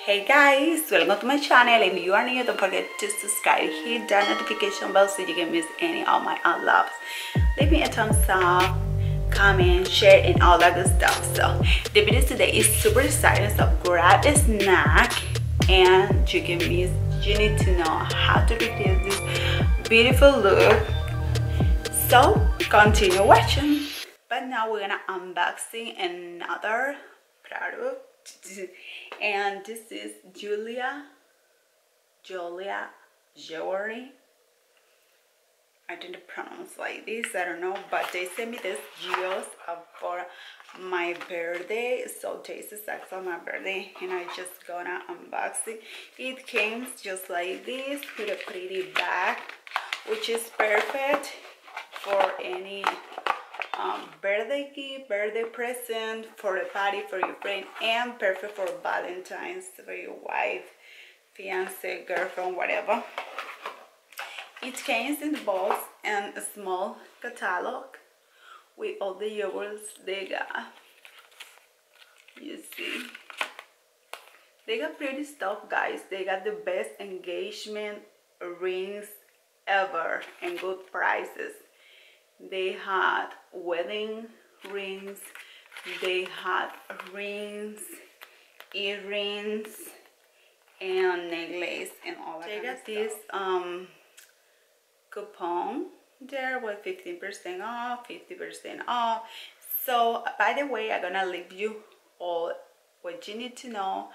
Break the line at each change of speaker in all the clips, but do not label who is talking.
Hey guys, welcome to my channel. If you are new, don't forget to subscribe, hit that notification bell so you can miss any of my unloves. Leave me a thumbs up, comment, share, and all that good stuff. So the video today is super exciting, so grab a snack and you need to know how to repeat this beautiful look. So continue watching. But now we're gonna unboxing another product. And this is Julia jewelry. I didn't pronounce like this, I don't know, but they sent me this jewels for my birthday. So this is actually my birthday and I just gonna unbox it. It came just like this with a pretty bag, which is perfect for any birthday gift, birthday present, for a party, for your friend, and perfect for Valentine's, for your wife, fiance, girlfriend, whatever. It came in the box and a small catalog with all the jewels they got. You see, they got pretty stuff, guys. They got the best engagement rings ever and good prices. They had wedding rings, they had rings, earrings, and necklace, and all that. They got this coupon there with 15% off, 50% off. So by the way, I'm gonna leave you all what you need to know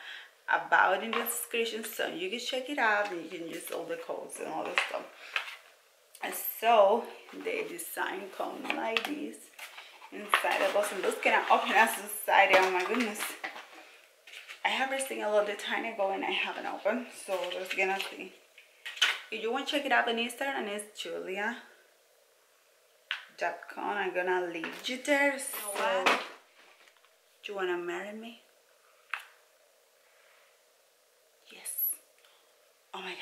about in the description so you can check it out and you can use all the codes and all the stuff. So the design comes like this inside the box, and those can open as inside. Oh my goodness, I have received a little tiny ago and I haven't opened, so let's gonna see. If you want to check it out on Instagram, it's julia.com. I'm gonna leave you there. So do you wanna marry me? Yes. Oh my god.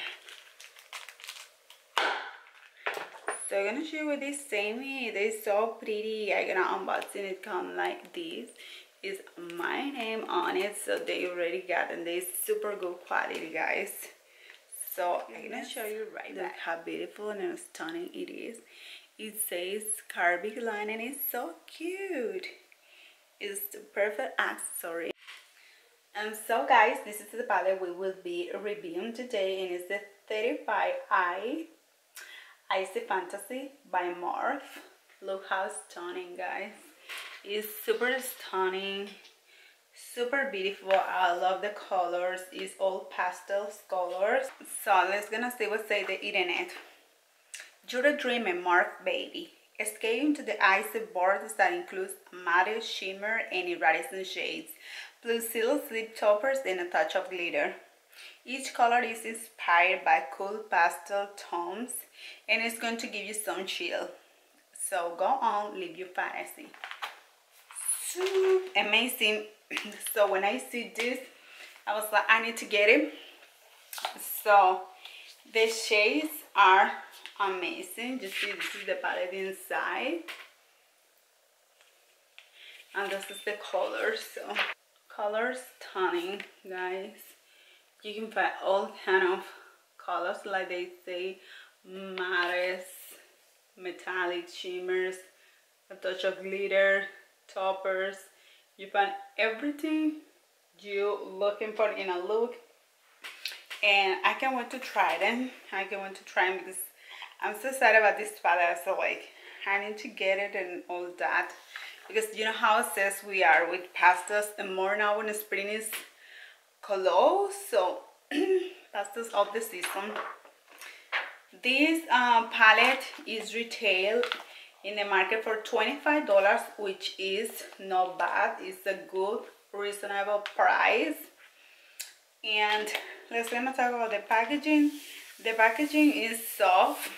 So I'm gonna show you with this same. They're so pretty. I'm gonna unbox it. It comes like this. Is my name on it, so they already got, and they're super good quality, guys. So I'm gonna show you right back how beautiful and stunning it is. It says Karbglam and it's so cute. It's the perfect accessory. And so guys, this is the palette we will be reviewing today, and it's the 35I Icy Fantasy by Morphe. Look how stunning, guys. It's super stunning, super beautiful. I love the colors. It's all pastel colors. So let's gonna see what say the internet. You're a dream, a Morphe baby. Escape into the icy borders that includes matte, shimmer, and iridescent shades, plus silk slip toppers and a touch of glitter. Each color is inspired by cool pastel tones and it's going to give you some chill. So go on, live your fantasy. So amazing. So when I see this, I was like, I need to get it. So the shades are amazing. You see, this is the palette inside. And this is the colors. So colors stunning, guys. You can find all kind of colors, like they say, mattes, metallic shimmers, a touch of glitter, toppers. You find everything you looking for in a look, and I can't wait to try them. I can't wait to try them because I'm so excited about this palette. So like, I need to get it and all that, because you know how it says we are with pastels, and more now when spring is close, so pastels of the season. This palette is retailed in the market for $25, which is not bad. It's a good, reasonable price. And let's talk about the packaging. The packaging is soft,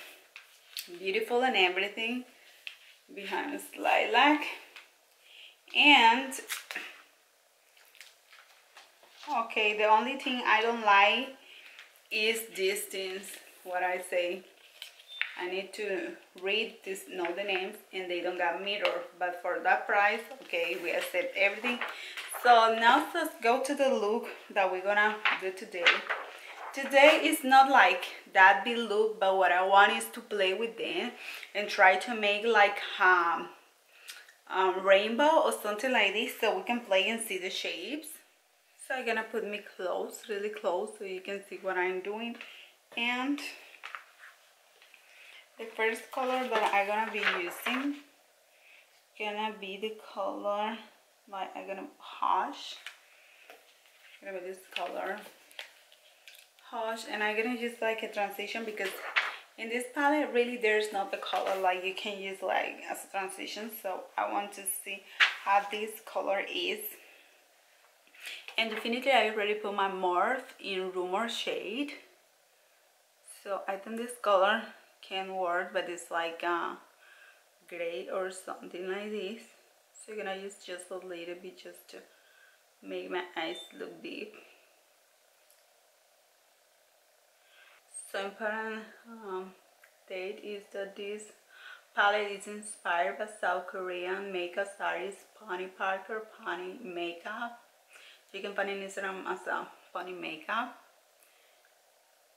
beautiful, and everything. Behind is lilac. And okay, the only thing I don't like is these things. What I say, I need to read this, know the names, and they don't got mirror, but for that price, okay, we accept everything. So now let's go to the look that we're gonna do today. Today is not like that big look, but what I want is to play with them and try to make like rainbow or something like this, so we can play and see the shapes. So I'm gonna put me close, really close, so you can see what I'm doing. And the first color that I'm gonna be using gonna be the color, like I'm gonna Hush. I'm gonna be this color Hush, and I'm gonna use like a transition, because in this palette really there's not the color like you can use like as a transition. So I want to see how this color is. And definitely I already put my Morphe in Rumor shade, so I think this color can work, but it's like gray or something like this. So you're gonna use just a little bit just to make my eyes look deep. So important date is that this palette is inspired by South Korean makeup artist Pony Parker, Pony Makeup. You can find it on Instagram as Pony Makeup,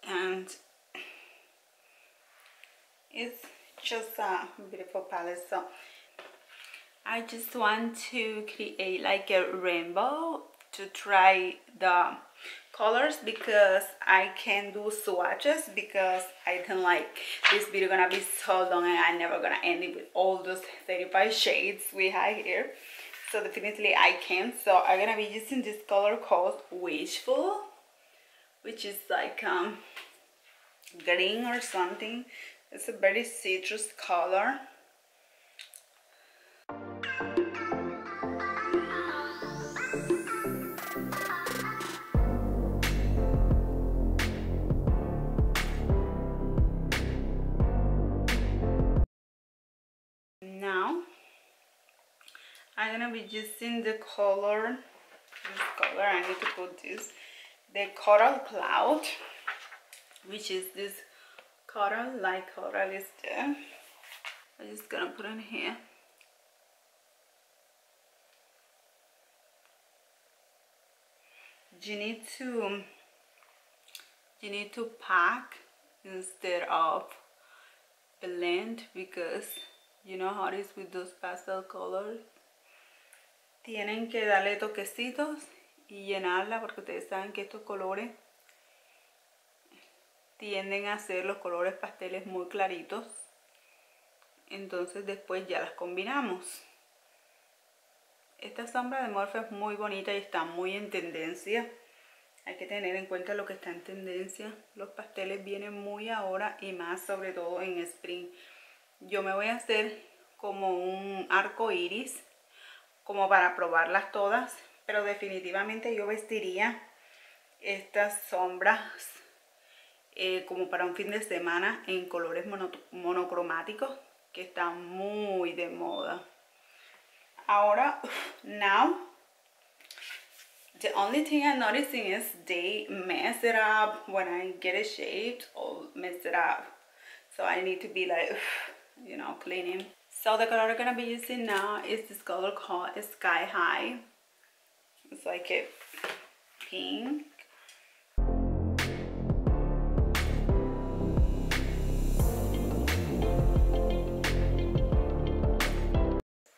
and it's just a beautiful palette. So I just want to create like a rainbow to try the colors, because I can do swatches, because I think like this video gonna be so long and I'm never gonna end it with all those 35 shades we have here. So definitely I can. So I'm gonna be using this color called Wishful, which is like green or something. It's a very citrus color. Now I'm gonna be using the color, I need to put this, the Coral Cloud, which is this coral, like coral is there. I'm just gonna put it here. You need to pack instead of blend, because you know how it is with those pastel colors. Tienen que darle toquecitos y llenarla, porque ustedes saben que estos colores tienden a ser los colores pasteles muy claritos. Entonces después ya las combinamos. Esta sombra de Morphe es muy bonita y está muy en tendencia. Hay que tener en cuenta lo que está en tendencia. Los pasteles vienen muy ahora, y más sobre todo en spring. Yo me voy a hacer como un arco iris, como para probarlas todas, pero definitivamente yo vestiría estas sombras como para un fin de semana en colores monocromáticos, que están muy de moda ahora. Now the only thing I'm noticing is they mess it up when I get it shaped, or mess it up, so I need to be like, you know, cleaning. So the color I'm gonna be using now is this color called Sky High. It's like a pink.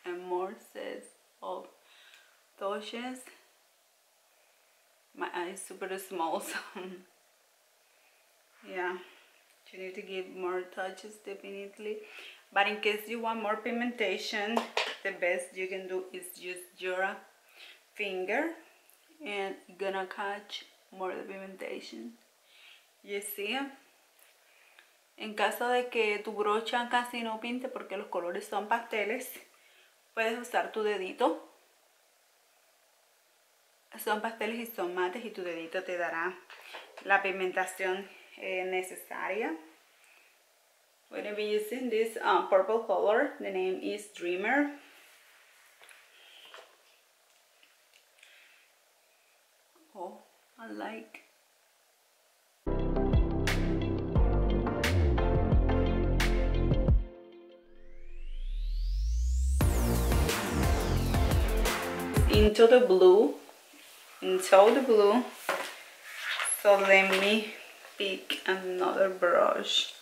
And more sets of touches. My eye is super small, so yeah, you need to give more touches definitely. But in case you want more pigmentation, the best you can do is use your finger and gonna catch more of the pigmentation. You see? En caso de que tu brocha casi no pinte porque los colores son pasteles, puedes usar tu dedito. Son pasteles y son mates, y tu dedito te dará la pigmentación necesaria. We're going to be using this purple color. The name is Dreamer. Oh, I like. into the blue. So let me pick another brush,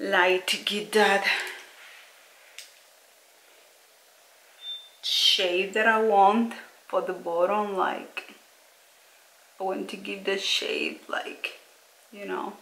like to get that shade that I want for the bottom. Like I want to give the shade, like, you know.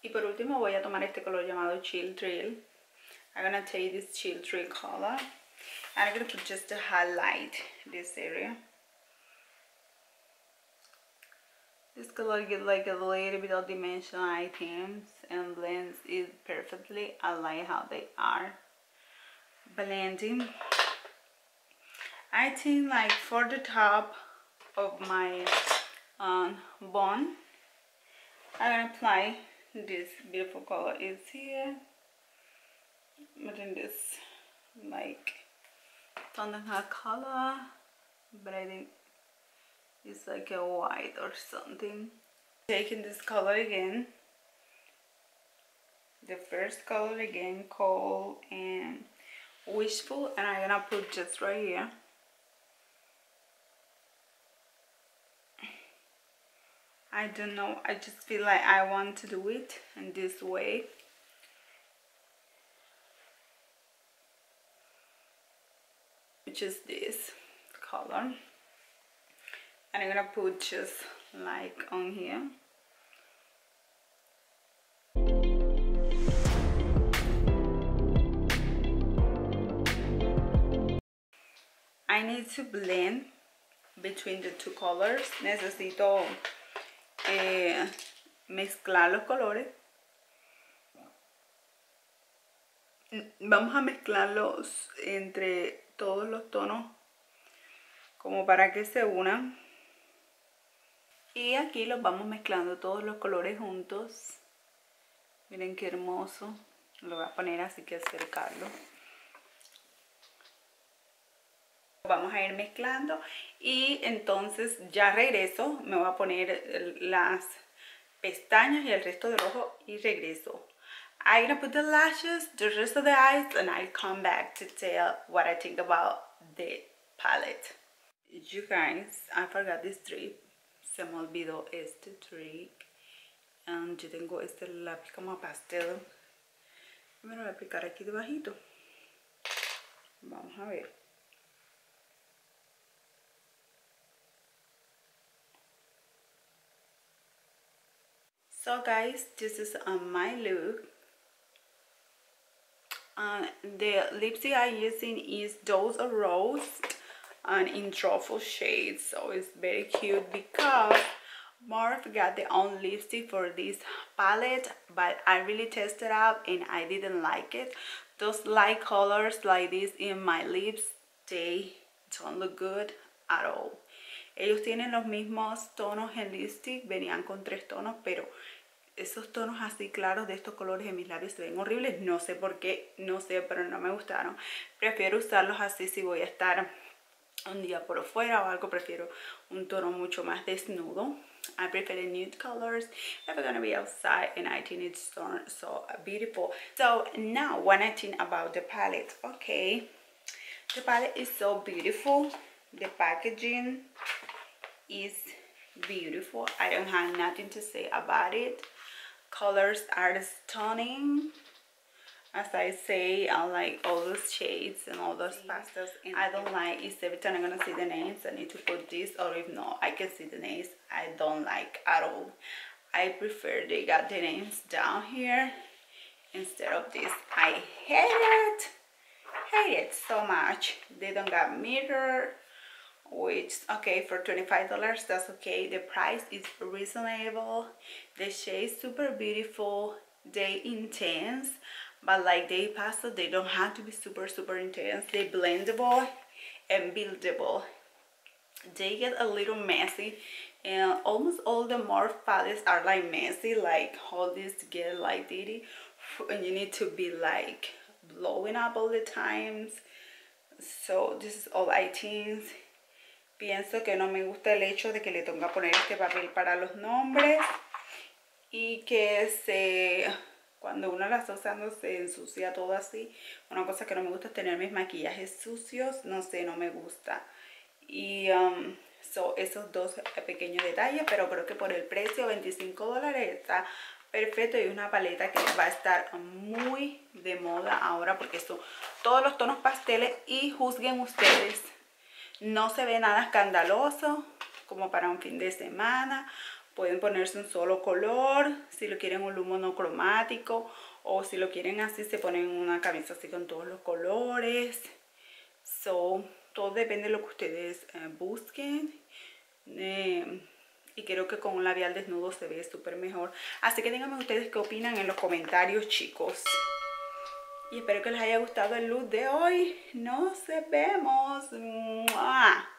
Y por último voy a tomar este color llamado Chill Thrill. I'm gonna take this Chill Thrill color and I'm gonna put just to highlight this area. This color gives like a little bit of dimensional items and blends it perfectly. I like how they are blending. I think like for the top of my bone, I'm gonna apply this beautiful color. Is here, but in this like tonal color, but I think it's like a white or something. Taking this color again, the first color again, Cold and Wishful, and I'm gonna put just right here. I don't know, I just feel like I want to do it in this way. Which is this color. And I'm gonna put just like on here. I need to blend between the two colors. Necesito mezclar los colores. Vamos a mezclarlos entre todos los tonos como para que se unan. Y aquí los vamos mezclando todos los colores juntos. Miren qué hermoso. Lo voy a poner así que acercarlo. Vamos a ir mezclando y entonces ya regreso. Me voy a poner las pestañas y el resto del ojo y regreso. I'm gonna put the lashes, the rest of the eyes, and I'll come back to tell what I think about the palette. You guys, I forgot this trick. Se me olvidó este trick. Yo tengo este lápiz como pastel. Me lo voy a aplicar aquí debajito. Vamos a ver. So guys, this is my look. The lipstick I'm using is Dose of Rose and in truffle shade, so it's very cute because Morphe got their own lipstick for this palette, but I really tested out and I didn't like it. Those light colors like this in my lips, they don't look good at all. Ellos tienen los mismos tonos en lipstick, venían con 3 tonos, pero esos tonos así claros de estos colores en mis labios se ven horribles. No sé por qué, no sé, pero no me gustaron. Prefiero usarlos así si voy a estar un día por fuera o algo. Prefiero un tono mucho más desnudo. I prefer the nude colors if I'm gonna be outside, and I think it's so beautiful. So now when I think about the palette, okay, the palette is so beautiful. The packaging is beautiful. I don't have nothing to say about it. Colors are stunning. As I say, I like all those shades and all those pastels. And I don't like is every time I'm gonna see the names I need to put this, or if not I can see the names, I don't like at all. I prefer they got the names down here instead of this. I hate it so much. They don't got mirror, which okay, for $25 that's okay. The price is reasonable. The shade super beautiful. They intense, but like they pastel, they don't have to be super intense. They blendable and buildable. They get a little messy, and almost all the Morphe palettes are like messy, like hold this together like Diddy. and you need to be like blowing up all the times. So this is all I think. Pienso que no me gusta el hecho de que le tenga que poner este papel para los nombres y que cuando uno la está usando se ensucia todo así. Una cosa que no me gusta es tener mis maquillajes sucios, no sé, no me gusta. Y esos dos pequeños detalles, pero creo que por el precio, $25, está perfecto. Y una paleta que va a estar muy de moda ahora porque son todos los tonos pasteles y juzguen ustedes. No se ve nada escandaloso como para un fin de semana. Pueden ponerse un solo color, si lo quieren un look monocromático, o si lo quieren así se ponen una camisa así con todos los colores. Todo depende de lo que ustedes busquen. Y creo que con un labial desnudo se ve súper mejor. Así que díganme ustedes qué opinan en los comentarios, chicos. Y espero que les haya gustado el look de hoy. Nos vemos. ¡Mua!